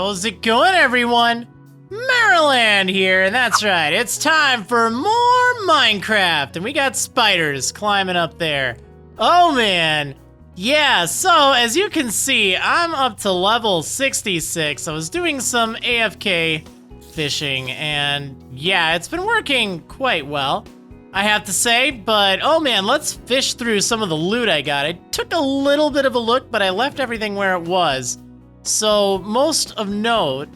How's it going, everyone? Marriland here, and that's right, it's time for more Minecraft, and we got spiders climbing up there. Oh man, yeah, so as you can see, I'm up to level 66. I was doing some AFK fishing, and yeah, it's been working quite well, I have to say, but oh man, let's fish through some of the loot I got. I took a little bit of a look, but I left everything where it was. So, most of note,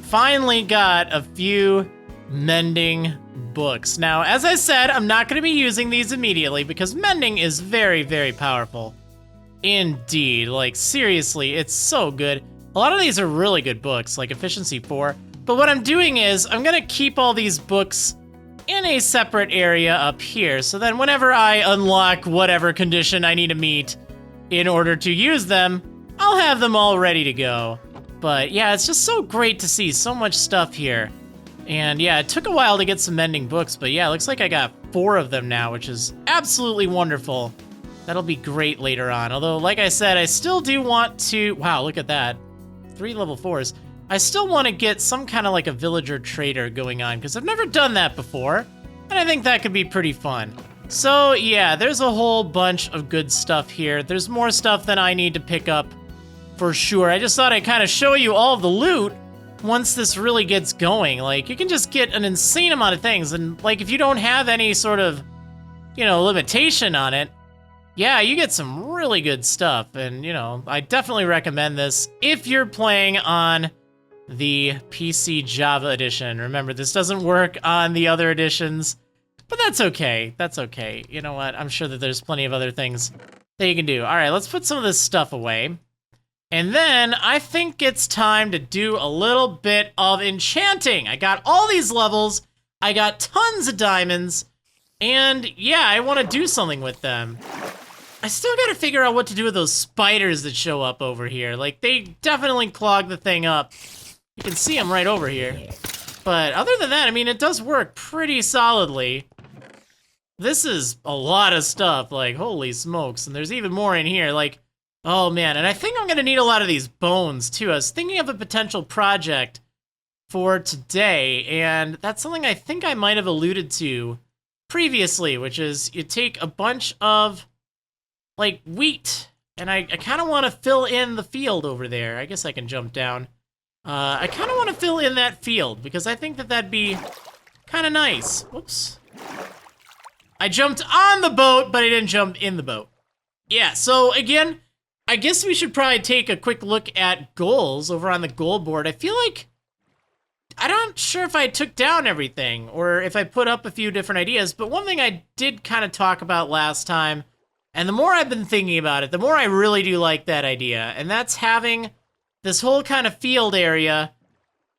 finally got a few mending books. Now, as I said, I'm not going to be using these immediately because mending is very, very powerful. Indeed, like seriously, it's so good. A lot of these are really good books, like Efficiency 4. But what I'm doing is, I'm going to keep all these books in a separate area up here, so then whenever I unlock whatever condition I need to meet in order to use them, I'll have them all ready to go. But yeah, it's just so great to see so much stuff here. And yeah, it took a while to get some mending books, but yeah, it looks like I got 4 of them now, which is absolutely wonderful. That'll be great later on. Although, like I said, I still do want to... Wow, look at that. 3 level 4s. I still want to get some kind of like a villager trader going on, because I've never done that before, and I think that could be pretty fun. So yeah, there's a whole bunch of good stuff here. There's more stuff than I need to pick up for sure. I just thought I'd kind of show you all of the loot once this really gets going. Like, you can just get an insane amount of things, and like if you don't have any sort of, you know, limitation on it, yeah, you get some really good stuff. And you know, I definitely recommend this if you're playing on the PC Java edition. Remember, this doesn't work on the other editions, but that's okay. That's okay. You know what? I'm sure that there's plenty of other things that you can do. All right, let's put some of this stuff away. And then I think it's time to do a little bit of enchanting. I got all these levels, I got tons of diamonds, and yeah, I want to do something with them. I still gotta figure out what to do with those spiders that show up over here. Like, they definitely clog the thing up. You can see them right over here. But other than that, I mean, it does work pretty solidly. This is a lot of stuff, like, holy smokes. And there's even more in here, like, oh man, and I think I'm gonna need a lot of these bones too. I was thinking of a potential project for today, and that's something I think I might have alluded to previously, which is you take a bunch of, like, wheat, and I kind of want to fill in the field over there. I guess I can jump down. I kind of want to fill in that field, because I think that that'd be kind of nice. Whoops. I jumped on the boat, but I didn't jump in the boat. Yeah, so again, I guess we should probably take a quick look at goals over on the goal board. I feel like, I'm not sure if I took down everything, or if I put up a few different ideas, but one thing I did kind of talk about last time, and the more I've been thinking about it, the more I really do like that idea, and that's having this whole kind of field area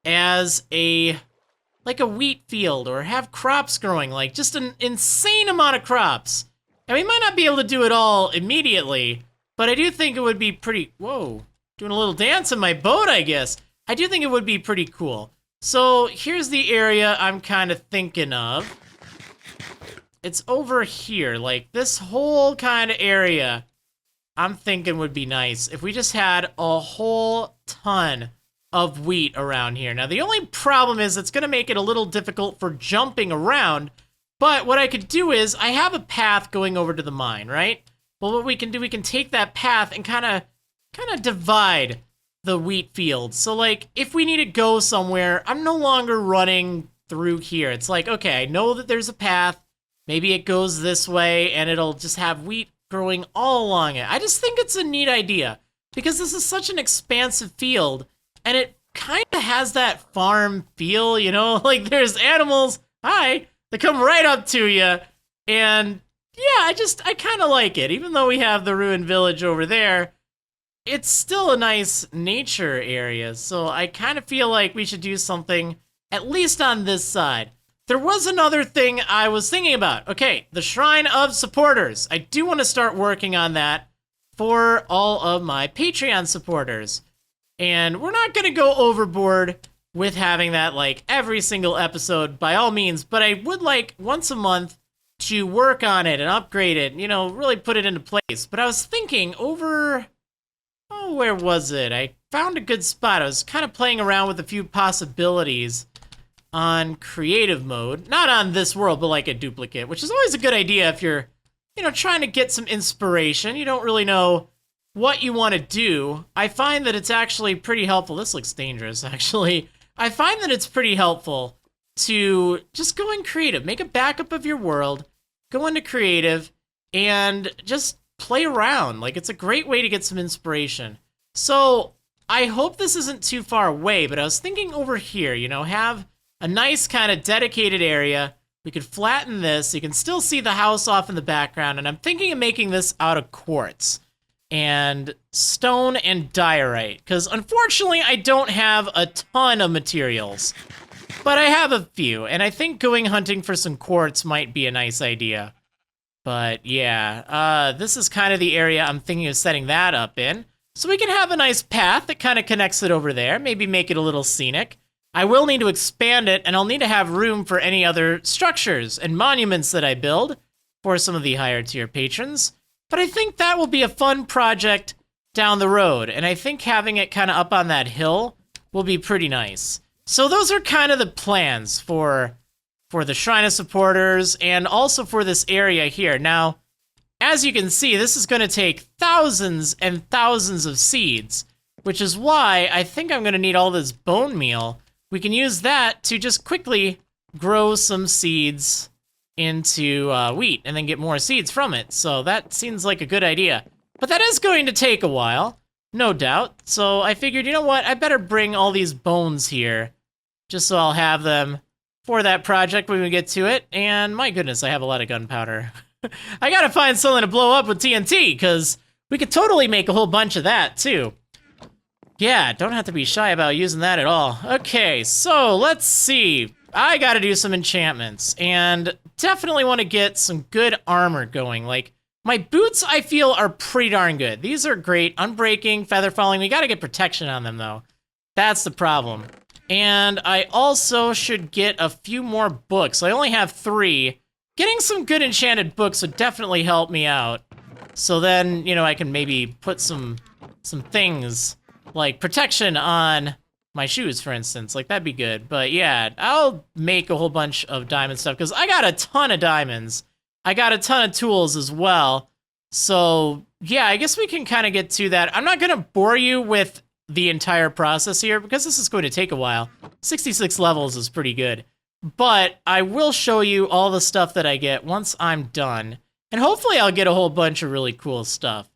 as like a wheat field, or have crops growing, like just an insane amount of crops. And we might not be able to do it all immediately, but I do think it would be pretty, whoa, doing a little dance in my boat, I guess. I do think it would be pretty cool. So here's the area I'm kind of thinking of. It's over here, like this whole kind of area I'm thinking would be nice if we just had a whole ton of wheat around here. Now, the only problem is it's gonna make it a little difficult for jumping around, but what I could do is, I have a path going over to the mine, right? Well, what we can do, we can take that path and kind of divide the wheat field. So like, if we need to go somewhere, I'm no longer running through here. It's like, okay, I know that there's a path. Maybe it goes this way and it'll just have wheat growing all along it. I just think it's a neat idea because this is such an expansive field and it kind of has that farm feel, you know, like there's animals, hi, that come right up to you. And yeah, I kind of like it. Even though we have the ruined village over there, it's still a nice nature area. So I kind of feel like we should do something, at least on this side. There was another thing I was thinking about. Okay, the Shrine of Supporters. I do want to start working on that for all of my Patreon supporters. And we're not going to go overboard with having that like every single episode by all means, but I would like once a month to work on it and upgrade it, you know, really put it into place. But I was thinking over, oh, where was it? I found a good spot. I was kind of playing around with a few possibilities on creative mode. Not on this world, but like a duplicate, which is always a good idea if you're, trying to get some inspiration. You don't really know what you want to do. I find that it's actually pretty helpful. This looks dangerous, actually. I find that it's pretty helpful to just go in creative. Make a backup of your world, go into creative, and just play around. Like, it's a great way to get some inspiration. So I hope this isn't too far away, but I was thinking over here, have a nice kind of dedicated area. We could flatten this. You can still see the house off in the background, and I'm thinking of making this out of quartz and stone and diorite, because unfortunately I don't have a ton of materials, but I have a few, and I think going hunting for some quartz might be a nice idea. But yeah, this is kind of the area I'm thinking of setting that up in. So we can have a nice path that kind of connects it over there, maybe make it a little scenic. I will need to expand it, and I'll need to have room for any other structures and monuments that I build for some of the higher tier patrons. But I think that will be a fun project down the road, and I think having it kind of up on that hill will be pretty nice. So those are kind of the plans for the Shrine of Supporters and also for this area here. Now, as you can see, this is going to take thousands and thousands of seeds, which is why I think I'm going to need all this bone meal. We can use that to just quickly grow some seeds into wheat and then get more seeds from it. So that seems like a good idea. But that is going to take a while, no doubt. So I figured, you know what? I better bring all these bones here just so I'll have them for that project when we get to it. And my goodness, I have a lot of gunpowder. I gotta find something to blow up with TNT, because we could totally make a whole bunch of that, too. Yeah, don't have to be shy about using that at all. Okay, so let's see. I gotta do some enchantments, and definitely want to get some good armor going. Like, my boots, I feel, are pretty darn good. These are great. Unbreaking, feather falling. We gotta get protection on them, though. That's the problem. And I also should get a few more books. I only have 3. Getting some good enchanted books would definitely help me out. So then, I can maybe put some things like protection on my shoes, for instance. Like, that'd be good. But yeah, I'll make a whole bunch of diamond stuff, because I got a ton of diamonds. I got a ton of tools as well. So yeah, I guess we can kind of get to that. I'm not going to bore you with the entire process here, because this is going to take a while. 66 levels is pretty good. But I will show you all the stuff that I get once I'm done. And hopefully I'll get a whole bunch of really cool stuff.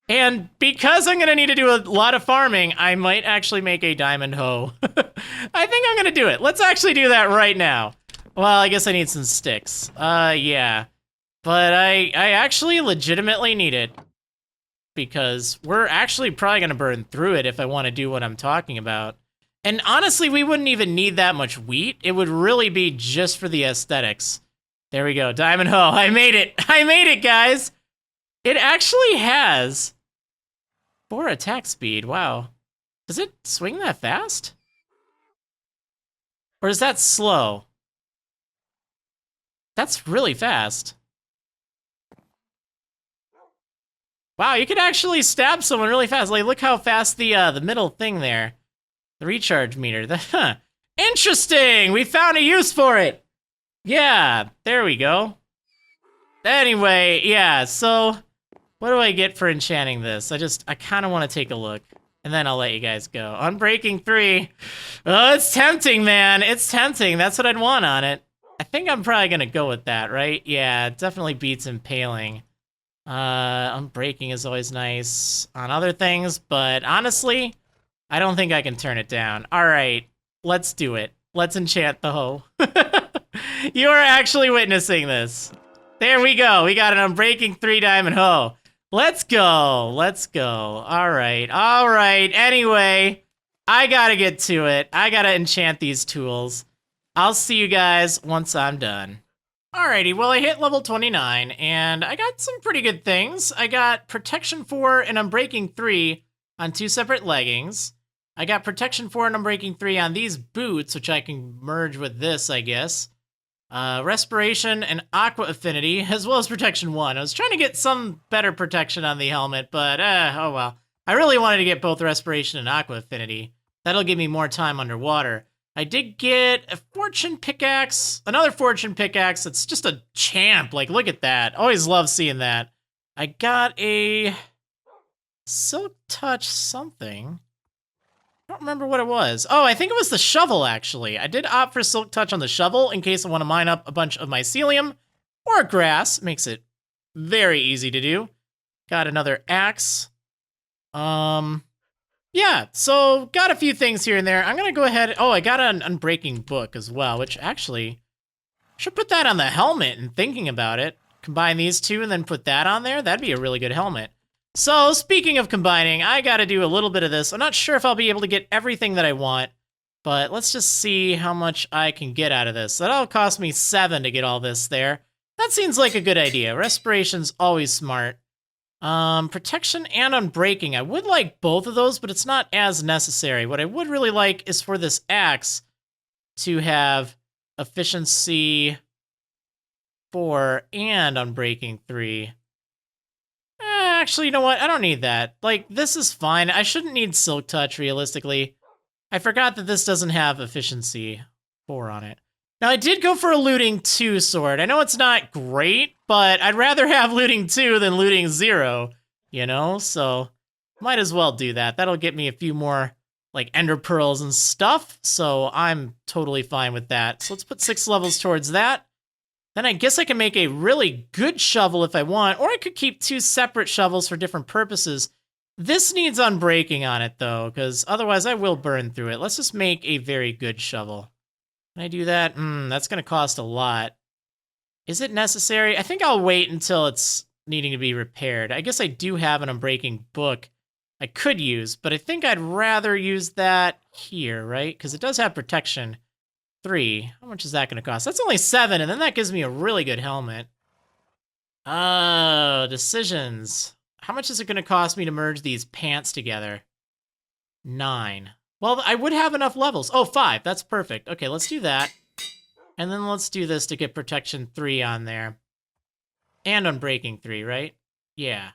And because I'm going to need to do a lot of farming, I might actually make a diamond hoe. I think I'm going to do it. Let's actually do that right now. Well, I guess I need some sticks. Yeah. But I actually legitimately need it, because we're actually probably going to burn through it if I want to do what I'm talking about. And honestly, we wouldn't even need that much wheat. It would really be just for the aesthetics. There we go. Diamond hoe. I made it. I made it, guys. It actually has 4 attack speed. Wow. Does it swing that fast? Or is that slow? That's really fast. Wow, you could actually stab someone really fast. Like, look how fast the middle thing there. The recharge meter. Huh. Interesting! We found a use for it! Yeah, there we go. Anyway, yeah, so what do I get for enchanting this? I kind of want to take a look, and then I'll let you guys go. Unbreaking 3. Oh, it's tempting, man. It's tempting. That's what I'd want on it. I think I'm probably going to go with that, right? Yeah, it definitely beats impaling. Unbreaking is always nice on other things, but honestly, I don't think I can turn it down. All right, let's do it. Let's enchant the hoe. You are actually witnessing this. There we go. We got an Unbreaking 3 diamond hoe. Let's go. Let's go. All right. All right. Anyway, I gotta get to it. I gotta enchant these tools. I'll see you guys once I'm done. Alrighty, well, I hit level 29, and I got some pretty good things. I got Protection 4 and Unbreaking 3 on 2 separate leggings. I got Protection 4 and Unbreaking 3 on these boots, which I can merge with this, I guess. Respiration and Aqua Affinity, as well as Protection 1. I was trying to get some better protection on the helmet, but, oh well. I really wanted to get both Respiration and Aqua Affinity. That'll give me more time underwater. I did get a Fortune Pickaxe, another Fortune Pickaxe. It's just a champ. Like, look at that. Always love seeing that. I got a Silk Touch something. I don't remember what it was. Oh, I think it was the shovel, actually. I did opt for Silk Touch on the shovel in case I want to mine up a bunch of mycelium or grass. Makes it very easy to do. Got another axe. Yeah, so got a few things here and there. I'm gonna go ahead. Oh, I got an Unbreaking book as well, which actually should put that on the helmet and thinking about it. Combine these two and then put that on there. That'd be a really good helmet. So speaking of combining, I gotta do a little bit of this. I'm not sure if I'll be able to get everything that I want, but let's just see how much I can get out of this. That'll cost me 7 to get all this there. That seems like a good idea. Respiration's always smart. Protection and Unbreaking. I would like both of those, but it's not as necessary. What I would really like is for this axe to have Efficiency 4 and Unbreaking 3. Actually, you know what? I don't need that. Like, this is fine. I shouldn't need Silk Touch, realistically. I forgot that this doesn't have Efficiency 4 on it. Now, I did go for a Looting 2 sword. I know it's not great, but I'd rather have Looting 2 than Looting 0, you know? So, might as well do that. That'll get me a few more, like, Ender Pearls and stuff, so I'm totally fine with that. So let's put 6 levels towards that. Then I guess I can make a really good shovel if I want, or I could keep 2 separate shovels for different purposes. This needs Unbreaking on it, though, because otherwise I will burn through it. Let's just make a very good shovel. Can I do that? That's going to cost a lot. Is it necessary? I think I'll wait until it's needing to be repaired. I guess I do have an Unbreaking book I could use, but I think I'd rather use that here, right? Because it does have Protection 3. How much is that going to cost? That's only 7, and then that gives me a really good helmet. Oh, decisions. How much is it going to cost me to merge these pants together? 9. Well, I would have enough levels. Oh, 5. That's perfect. Okay, let's do that. And then let's do this to get Protection 3 on there. And Unbreaking 3, right? Yeah.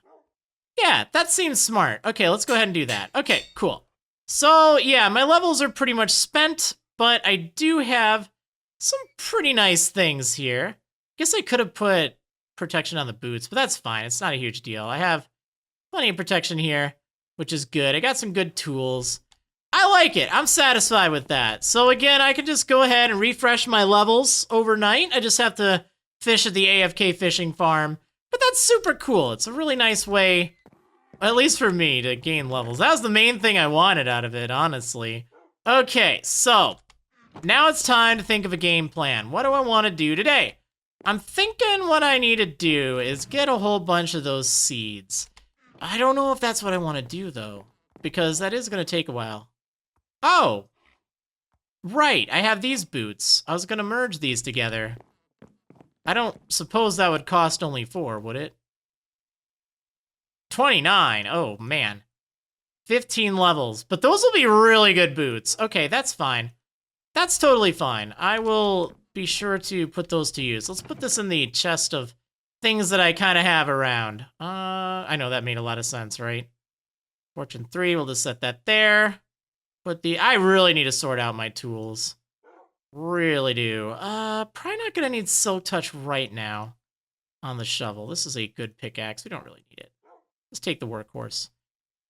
Yeah, that seems smart. Okay, let's go ahead and do that. Okay, cool. So, yeah, my levels are pretty much spent, but I do have some pretty nice things here. Guess I could have put protection on the boots, but that's fine. It's not a huge deal. I have plenty of protection here, which is good. I got some good tools. I like it. I'm satisfied with that. So again, I can just go ahead and refresh my levels overnight. I just have to fish at the AFK Fishing Farm. But that's super cool. It's a really nice way, at least for me, to gain levels. That was the main thing I wanted out of it, honestly. Okay, so now it's time to think of a game plan. What do I want to do today? I'm thinking what I need to do is get a whole bunch of those seeds. I don't know if that's what I want to do, though, because that is going to take a while. Oh, right, I have these boots. I was gonna merge these together. I don't suppose that would cost only 4, would it? 29, oh man. 15 levels, but those will be really good boots. Okay, that's fine. That's totally fine. I will be sure to put those to use. Let's put this in the chest of things that I kind of have around. I know that made a lot of sense, right? Fortune 3, we'll just set that there. I really need to sort out my tools. Really do. Probably not gonna need Silk Touch right now on the shovel. This is a good pickaxe. We don't really need it. Let's take the workhorse.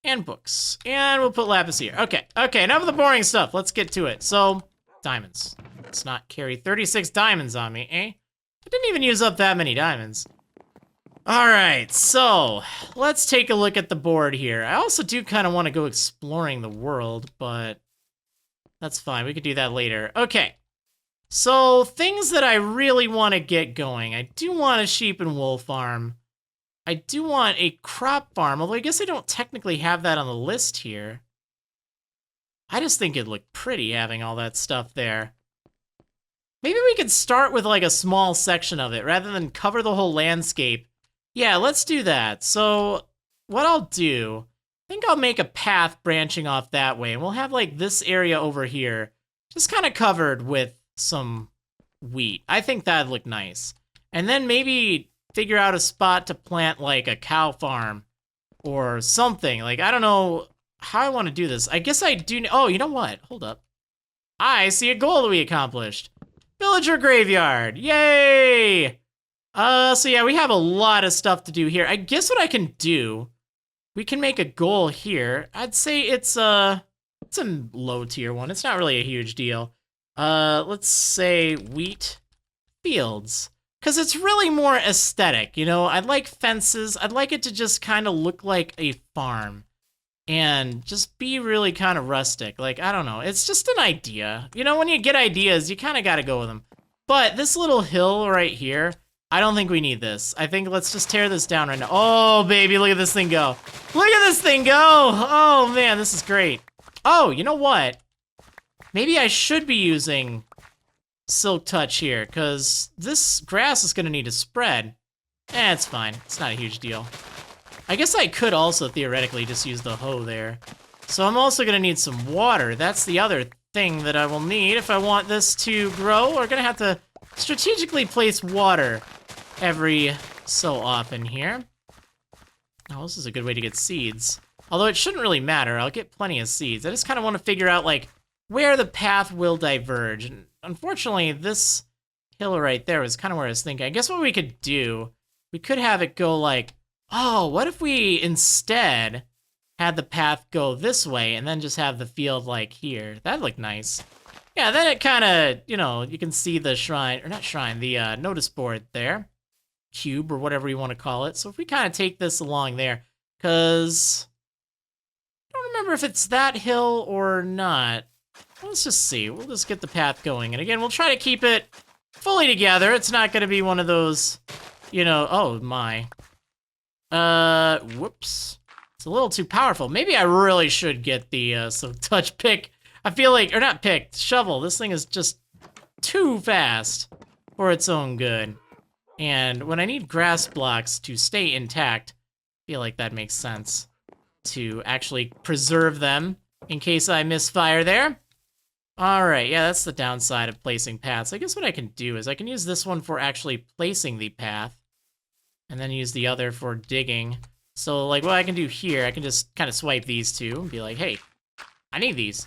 And books. And we'll put lapis here. Okay, enough of the boring stuff. Let's get to it. So, diamonds. Let's not carry 36 diamonds on me, eh? I didn't even use up that many diamonds. Alright, so let's take a look at the board here. I also do kind of want to go exploring the world, but that's fine. We could do that later. Okay, so things that I really want to get going. I do want a sheep and wool farm. I do want a crop farm, although I guess I don't technically have that on the list here. I just think it'd look pretty having all that stuff there. Maybe we could start with like a small section of it rather than cover the whole landscape. Yeah, let's do that. So what I'll do, I think I'll make a path branching off that way, and we'll have like this area over here just kind of covered with some wheat. I think that'd look nice. And then maybe figure out a spot to plant like a cow farm or something. Like, I don't know how I want to do this. I guess I do. Oh, you know what? Hold up. I see a goal that we accomplished. Villager graveyard. Yay! So yeah, we have a lot of stuff to do here. I guess what I can do, we can make a goal here. I'd say it's a low tier one. It's not really a huge deal. Let's say wheat fields. Because it's really more aesthetic, you know? I'd like fences. I'd like it to just kind of look like a farm. And just be really kind of rustic. Like, I don't know. It's just an idea. You know, when you get ideas, you kind of got to go with them. But this little hill right here, I don't think we need this. I think let's just tear this down right now. Oh, baby, look at this thing go. Look at this thing go. Oh, man, this is great. Oh, you know what? Maybe I should be using Silk Touch here, because this grass is going to need to spread. It's fine. It's not a huge deal. I guess I could also theoretically just use the hoe there. So I'm also going to need some water. That's the other thing that I will need if I want this to grow. We're going to have to strategically place water every so often here. Oh, this is a good way to get seeds. Although it shouldn't really matter. I'll get plenty of seeds. I just kind of want to figure out, like, where the path will diverge. And unfortunately, this hill right there was kind of where I was thinking. I guess what we could do, we could have it go like, oh, what if we instead had the path go this way and then just have the field like here? That'd look nice. Yeah, then it kind of, you know, you can see the shrine, or not shrine, the notice board there. Cube, or whatever you want to call it. So if we kind of take this along there, because I don't remember if it's that hill or not. Let's just see. We'll just get the path going. And again, we'll try to keep it fully together. It's not going to be one of those, you know, oh my. Whoops. It's a little too powerful. Maybe I really should get the Silk Touch pick. I feel like, or not pick, shovel. This thing is just too fast for its own good. And when I need grass blocks to stay intact, I feel like that makes sense to actually preserve them in case I misfire there. All right, yeah, that's the downside of placing paths. I guess what I can do is I can use this one for actually placing the path and then use the other for digging. So like what I can do here, I can just kind of swipe these two and be like, hey, I need these.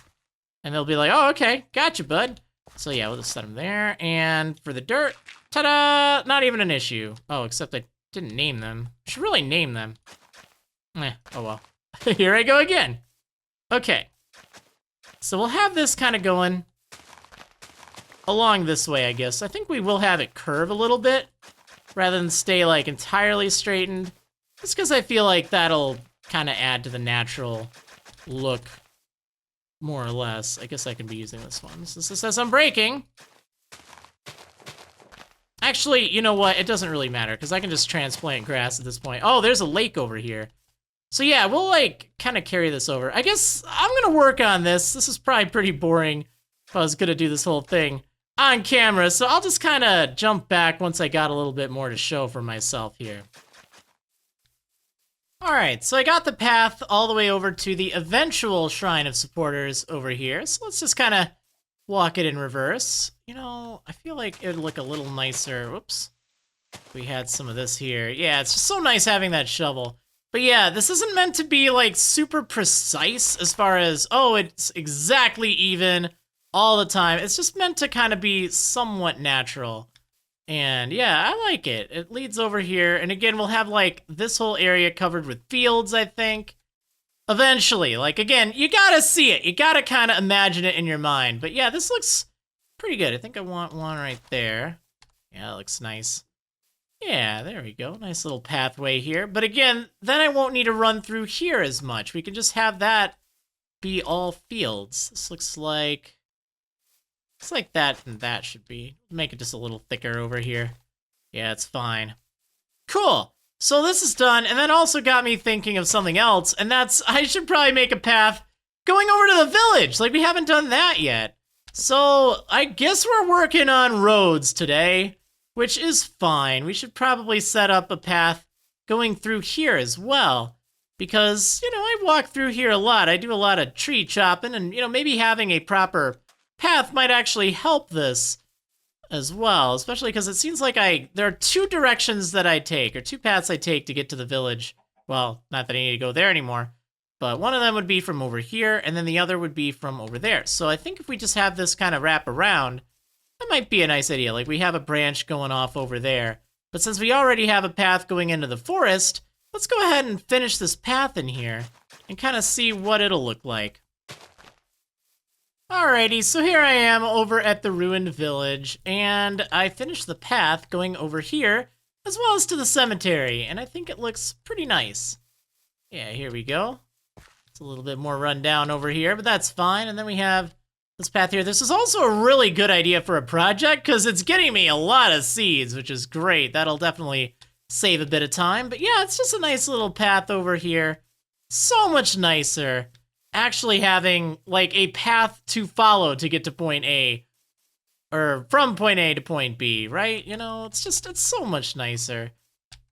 And they'll be like, oh, okay, gotcha, bud. So yeah, we'll just set them there. And for the dirt, ta-da, not even an issue. Oh, except I didn't name them. I should really name them. Oh well. Here I go again. Okay. So we'll have this kind of going along this way, I guess. I think we will have it curve a little bit rather than stay like entirely straightened. Just because I feel like that'll kind of add to the natural look more or less. I guess I can be using this one. Since this says I'm breaking. Actually, you know what? It doesn't really matter because I can just transplant grass at this point. Oh, there's a lake over here. So yeah, we'll like kind of carry this over. I guess I'm gonna work on this. This is probably pretty boring if I was gonna do this whole thing on camera. So I'll just kind of jump back once I got a little bit more to show for myself here. All right, so I got the path all the way over to the eventual Shrine of Supporters over here. So let's just kind of walk it in reverse. You know, I feel like it would look a little nicer. Whoops. If we had some of this here. Yeah, it's just so nice having that shovel. But yeah, this isn't meant to be like super precise as far as, oh, it's exactly even all the time. It's just meant to kind of be somewhat natural. And yeah, I like it. It leads over here. And again, we'll have like this whole area covered with fields, I think. Eventually, like again, you gotta see it. You gotta kind of imagine it in your mind. But yeah, this looks pretty good. I think I want one right there. Yeah, that looks nice. Yeah, there we go. Nice little pathway here. But again, then I won't need to run through here as much. We can just have that be all fields. This looks like that and that should be. Make it just a little thicker over here. Yeah, it's fine. Cool. So this is done, and then also got me thinking of something else, and that's I should probably make a path going over to the village. Like, we haven't done that yet. So I guess we're working on roads today, which is fine. We should probably set up a path going through here as well, because, you know, I walk through here a lot. I do a lot of tree chopping, and, you know, maybe having a proper path might actually help this as well, especially because it seems like there are two directions that I take, or two paths I take to get to the village Well, not that I need to go there anymore, but one of them would be from over here, and then the other would be from over there. So I think if we just have this kind of wrap around, that might be a nice idea. Like, we have a branch going off over there, but since we already have a path going into the forest, let's go ahead and finish this path in here and kind of see what it'll look like. Alrighty, so here I am over at the ruined village, and I finished the path going over here, as well as to the cemetery, and I think it looks pretty nice. Yeah, here we go. It's a little bit more run down over here, but that's fine. And then we have this path here. This is also a really good idea for a project, because it's getting me a lot of seeds, which is great. That'll definitely save a bit of time. But yeah, it's just a nice little path over here. So much nicer actually having like a path to follow to get to point A, or from point A to point B, right? You know, it's so much nicer.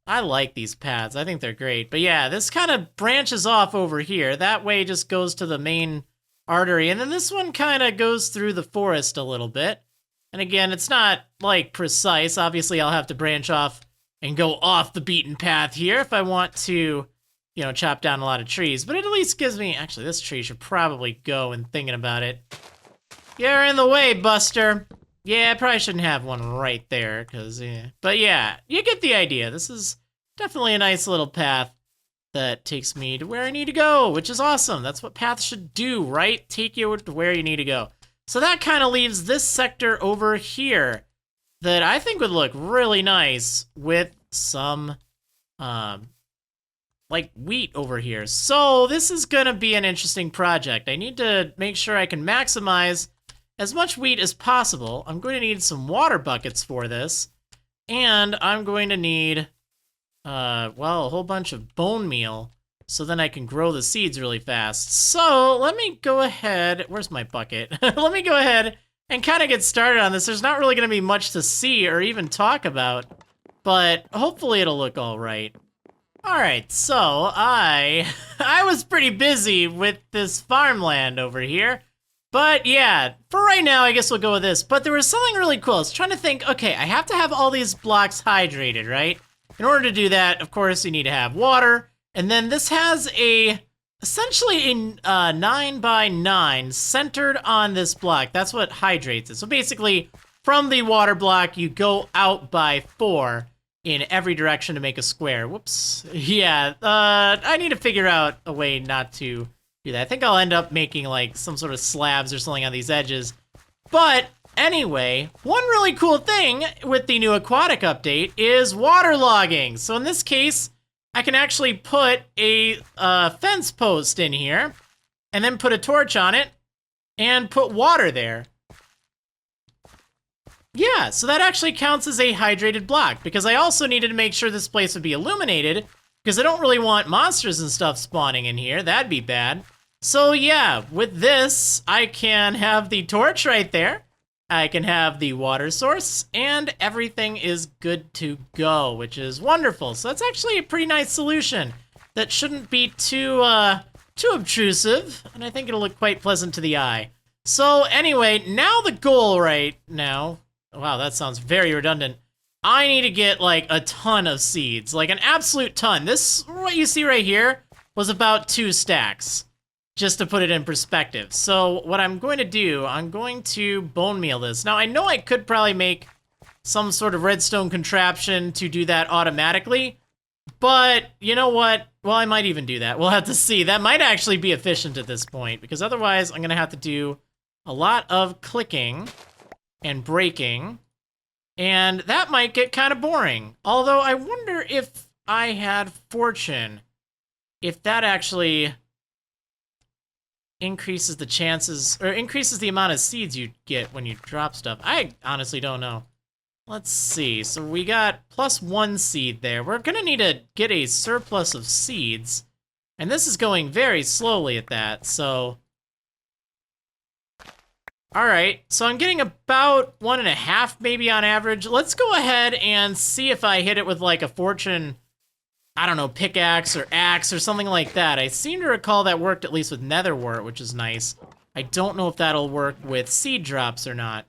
I like these paths. I think they're great. But yeah, this kind of branches off over here. That way just goes to the main artery. And then this one kind of goes through the forest a little bit. And again, it's not like precise. Obviously, I'll have to branch off and go off the beaten path here if I want to, you know, chop down a lot of trees. But it at least gives me, actually, this tree should probably go, and thinking about it. You're in the way, Buster. Yeah, I probably shouldn't have one right there, because, yeah. But yeah, you get the idea. This is definitely a nice little path that takes me to where I need to go, which is awesome. That's what paths should do, right? Take you to where you need to go. So that kind of leaves this sector over here that I think would look really nice with some, like wheat over here. So this is gonna be an interesting project. I need to make sure I can maximize as much wheat as possible. I'm going to need some water buckets for this, and I'm going to need, well, a whole bunch of bone meal, so then I can grow the seeds really fast. So let me go ahead, where's my bucket? Let me go ahead and kind of get started on this. There's not really going to be much to see or even talk about, but hopefully it'll look all right. All right, so I was pretty busy with this farmland over here. But yeah, for right now, I guess we'll go with this. But there was something really cool. I was trying to think, okay, I have to have all these blocks hydrated, right? In order to do that, of course, you need to have water. And then this has essentially a 9 by 9 centered on this block. That's what hydrates it. So basically, from the water block, you go out by 4 in every direction to make a square. Whoops. Yeah, I need to figure out a way not to do that. I think I'll end up making like some sort of slabs or something on these edges. But anyway, one really cool thing with the new aquatic update is water logging. So in this case, I can actually put a fence post in here and then put a torch on it and put water there. Yeah, so that actually counts as a hydrated block, because I also needed to make sure this place would be illuminated, because I don't really want monsters and stuff spawning in here. That'd be bad. So yeah, with this, I can have the torch right there. I can have the water source, and everything is good to go, which is wonderful. So that's actually a pretty nice solution that shouldn't be too obtrusive, and I think it'll look quite pleasant to the eye. So anyway, now the goal right now, wow, that sounds very redundant. I need to get like a ton of seeds, like an absolute ton. This, what you see right here, was about 2 stacks, just to put it in perspective. So what I'm going to do, I'm going to bone meal this. Now I know I could probably make some sort of redstone contraption to do that automatically, but you know what? Well, I might even do that. We'll have to see. That might actually be efficient at this point, because otherwise I'm gonna have to do a lot of clicking and breaking, and that might get kind of boring. Although I wonder if I had fortune, if that actually increases the chances, or increases the amount of seeds you get when you drop stuff. I honestly don't know. Let's see. So we got +1 seed there. We're gonna need to get a surplus of seeds, and this is going very slowly at that, so. All right, so I'm getting about 1.5 maybe on average. Let's go ahead and see if I hit it with like a fortune, I don't know, pickaxe or axe or something like that. I seem to recall that worked at least with netherwort, which is nice. I don't know if that'll work with seed drops or not.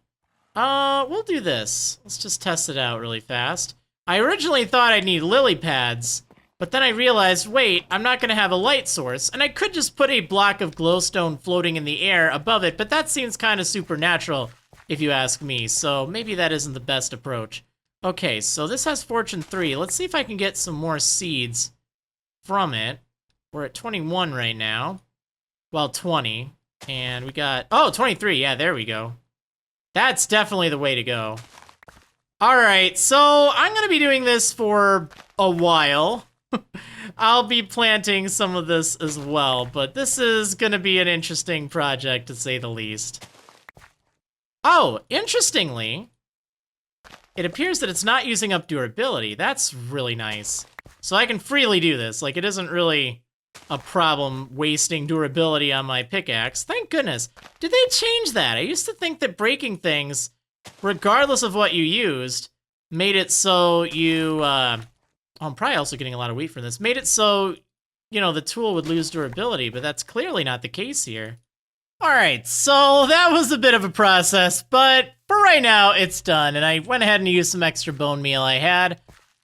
We'll do this. Let's just test it out really fast. I originally thought I'd need lily pads, But then I realized, wait, I'm not gonna have a light source, and I could just put a block of glowstone floating in the air above it, but that seems kind of supernatural, if you ask me, so maybe that isn't the best approach. Okay, so this has Fortune 3. Let's see if I can get some more seeds from it. We're at 21 right now. Well, 20. And we got, oh, 23, yeah, there we go. That's definitely the way to go. All right, so I'm gonna be doing this for a while. I'll be planting some of this as well, but this is gonna be an interesting project to say the least. Oh, interestingly, it appears that it's not using up durability. That's really nice. So I can freely do this. Like, it isn't really a problem wasting durability on my pickaxe. Thank goodness. Did they change that? I used to think that breaking things, regardless of what you used, made it so you, oh, I'm probably also getting a lot of wheat from this, made it so, you know, the tool would lose durability, but that's clearly not the case here. All right, so that was a bit of a process, but for right now, it's done. And I went ahead and used some extra bone meal I had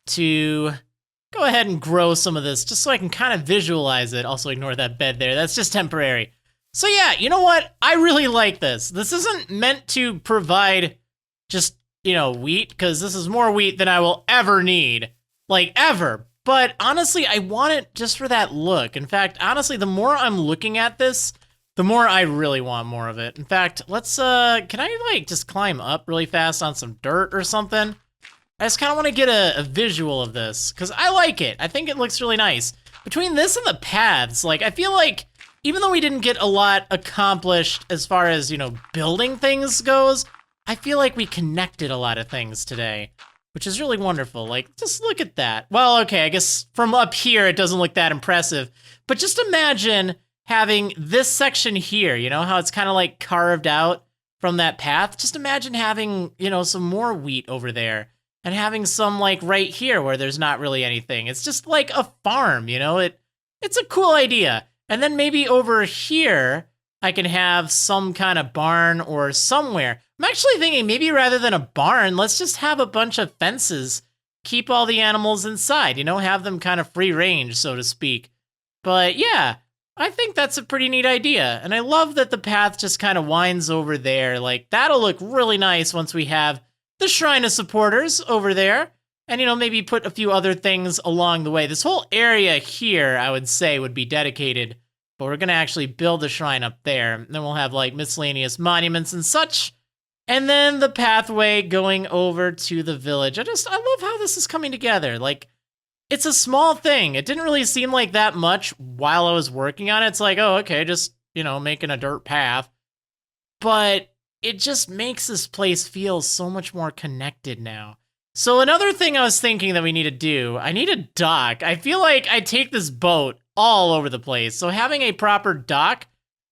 to go ahead and grow some of this just so I can kind of visualize it. Also ignore that bed there, that's just temporary. So yeah, you know what? I really like this. This isn't meant to provide just, you know, wheat, because this is more wheat than I will ever need. Like, ever. But honestly, I want it just for that look. In fact, honestly, the more I'm looking at this, the more I really want more of it. In fact, let's, can I, like, just climb up really fast on some dirt or something? I just kind of want to get a visual of this, because I like it. I think it looks really nice. Between this and the paths, like, I feel like, even though we didn't get a lot accomplished as far as, you know, building things goes, I feel like we connected a lot of things today, which is really wonderful. Like, just look at that. Well, okay, I guess from up here, it doesn't look that impressive, but just imagine having this section here, you know, how it's kind of like carved out from that path. Just imagine having, you know, some more wheat over there and having some like right here where there's not really anything. It's just like a farm, you know, it's a cool idea. And then maybe over here, I can have some kind of barn or somewhere. I'm actually thinking maybe rather than a barn, let's just have a bunch of fences, keep all the animals inside, you know, have them kind of free range, so to speak. But yeah, I think that's a pretty neat idea. And I love that the path just kind of winds over there. Like, that'll look really nice once we have the Shrine of Supporters over there. And, you know, maybe put a few other things along the way. This whole area here, I would say, would be dedicated. But we're going to actually build a shrine up there. And then we'll have, like, miscellaneous monuments and such. And then the pathway going over to the village. I love how this is coming together. Like, it's a small thing. It didn't really seem like that much while I was working on it. It's like, oh, okay, just, you know, making a dirt path. But it just makes this place feel so much more connected now. So another thing I was thinking that we need to do, I need a dock. I feel like I take this boat all over the place. So having a proper dock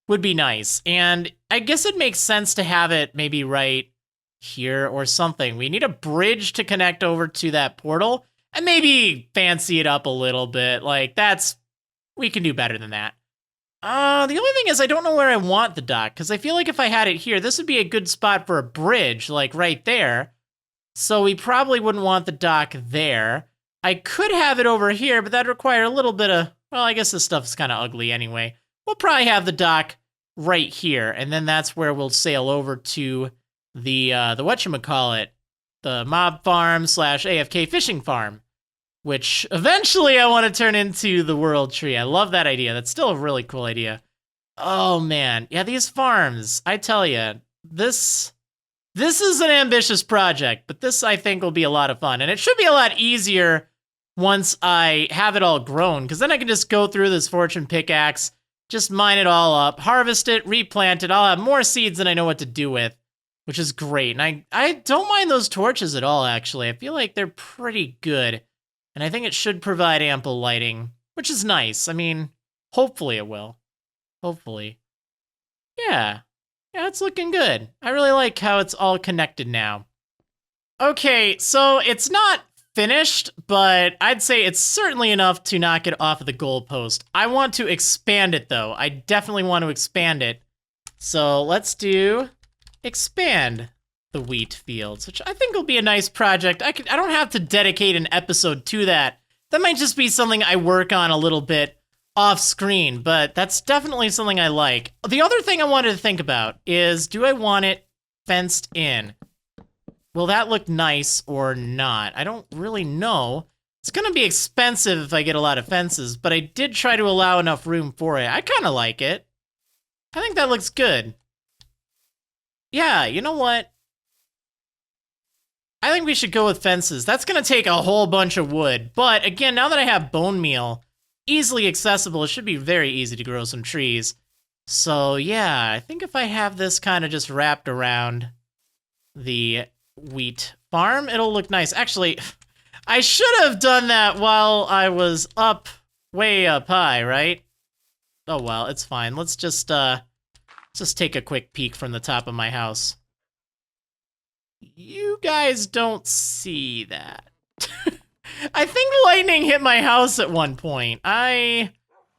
would be nice. And I guess it makes sense to have it maybe right here or something. We need a bridge to connect over to that portal. And maybe fancy it up a little bit. Like, we can do better than that. The only thing is I don't know where I want the dock, because I feel like if I had it here, this would be a good spot for a bridge, like right there. So we probably wouldn't want the dock there. I could have it over here, but that'd require a little bit of, well, I guess this stuff's kind of ugly anyway. We'll probably have the dock right here, and then that's where we'll sail over to the whatchamacallit, the mob farm / AFK Fishing Farm, which eventually I want to turn into the world tree. I love that idea. That's still a really cool idea. Oh man, yeah, these farms, I tell you, this is an ambitious project, but this I think will be a lot of fun. And it should be a lot easier once I have it all grown, because then I can just go through this fortune pickaxe, just mine it all up, harvest it, replant it. I'll have more seeds than I know what to do with, which is great. And I don't mind those torches at all, actually. I feel like they're pretty good. And I think it should provide ample lighting, which is nice. I mean, hopefully it will. Hopefully. Yeah. Yeah, it's looking good. I really like how it's all connected now. Okay, so it's not finished, but I'd say it's certainly enough to knock it off of the goalpost. I want to expand it, though. I definitely want to expand it. So let's do expand the wheat fields, which I think will be a nice project. I don't have to dedicate an episode to that That might just be something I work on a little bit off screen, but that's definitely something I like. The other thing I wanted to think about is, do I want it fenced in? Will that look nice or not? I don't really know. It's gonna be expensive if I get a lot of fences, but I did try to allow enough room for it. I kind of like it. I think that looks good. Yeah, you know what? I think we should go with fences. That's gonna take a whole bunch of wood, but again, now that I have bone meal, easily accessible, it should be very easy to grow some trees. So yeah, I think if I have this kind of just wrapped around the wheat farm, it'll look nice. Actually, I should have done that while I was way up high, right? Oh well, it's fine. Let's just take a quick peek from the top of my house. You guys don't see that. I think lightning hit my house at one point. I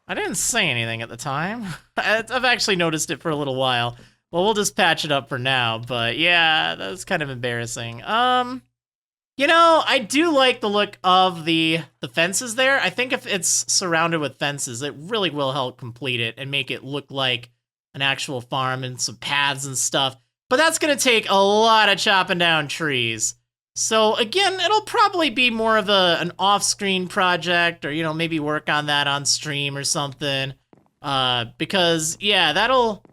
didn't say anything at the time. I've actually noticed it for a little while. Well, we'll just patch it up for now, but yeah, that's kind of embarrassing. You know, I do like the look of the fences there. I think if it's surrounded with fences, it really will help complete it and make it look like an actual farm and some paths and stuff. But that's gonna take a lot of chopping down trees. So again, it'll probably be more of an off-screen project, or, you know, maybe work on that on stream or something. Because yeah, that'll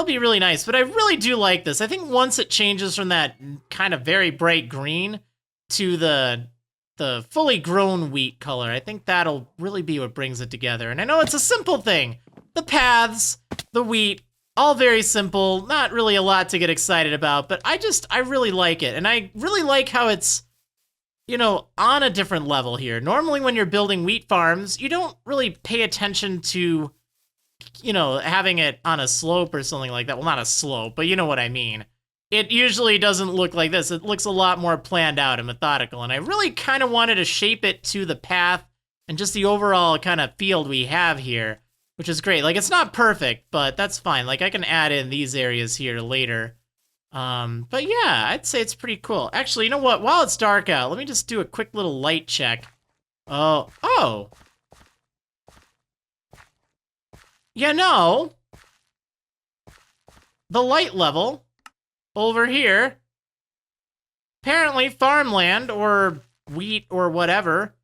be really nice. But I really do like this. I think once it changes from that kind of very bright green to the fully grown wheat color, I think that'll really be what brings it together. And I know it's a simple thing. The paths, the wheat, all very simple, not really a lot to get excited about, but I really like it. And I really like how it's, you know, on a different level here. Normally when you're building wheat farms, you don't really pay attention to, you know, having it on a slope or something like that. Well, not a slope, but you know what I mean. It usually doesn't look like this. It looks a lot more planned out and methodical. And I really kind of wanted to shape it to the path and just the overall kind of field we have here, which is great. Like, it's not perfect, but that's fine. Like, I can add in these areas here later. But yeah, I'd say it's pretty cool. Actually, you know what? While it's dark out, let me just do a quick little light check. Oh. Yeah, no. The light level over here, apparently farmland or wheat or whatever.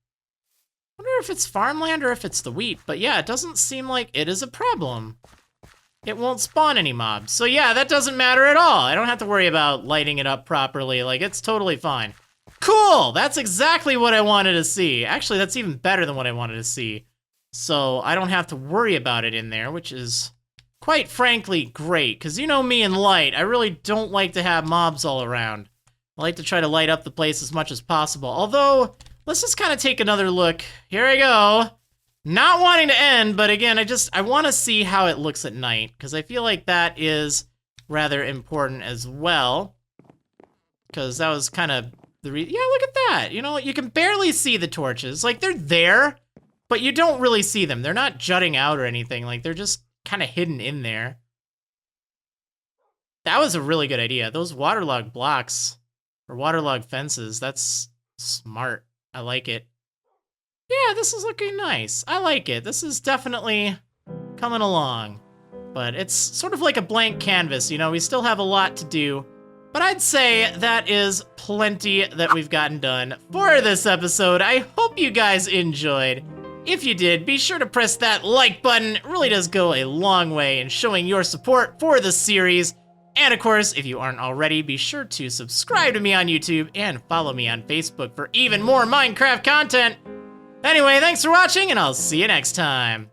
I wonder if it's farmland or if it's the wheat, but yeah, it doesn't seem like it is a problem. It won't spawn any mobs. So yeah, that doesn't matter at all. I don't have to worry about lighting it up properly. Like, it's totally fine. Cool, that's exactly what I wanted to see. Actually, that's even better than what I wanted to see. So I don't have to worry about it in there, which is quite frankly great, because you know me and light, I really don't like to have mobs all around. I like to try to light up the place as much as possible. Although, let's just kind of take another look. Here I go. Not wanting to end, but again, I want to see how it looks at night, because I feel like that is rather important as well. Because that was kind of the yeah, look at that. You know, you can barely see the torches. Like, they're there, but you don't really see them. They're not jutting out or anything. Like, they're just kind of hidden in there. That was a really good idea. Those waterlogged blocks, or waterlogged fences, that's smart. I like it. Yeah, this is looking nice. I like it. This is definitely coming along. But it's sort of like a blank canvas, you know? We still have a lot to do. But I'd say that is plenty that we've gotten done for this episode. I hope you guys enjoyed. If you did, be sure to press that like button. It really does go a long way in showing your support for the series. And of course, if you aren't already, be sure to subscribe to me on YouTube and follow me on Facebook for even more Minecraft content. Anyway, thanks for watching, and I'll see you next time.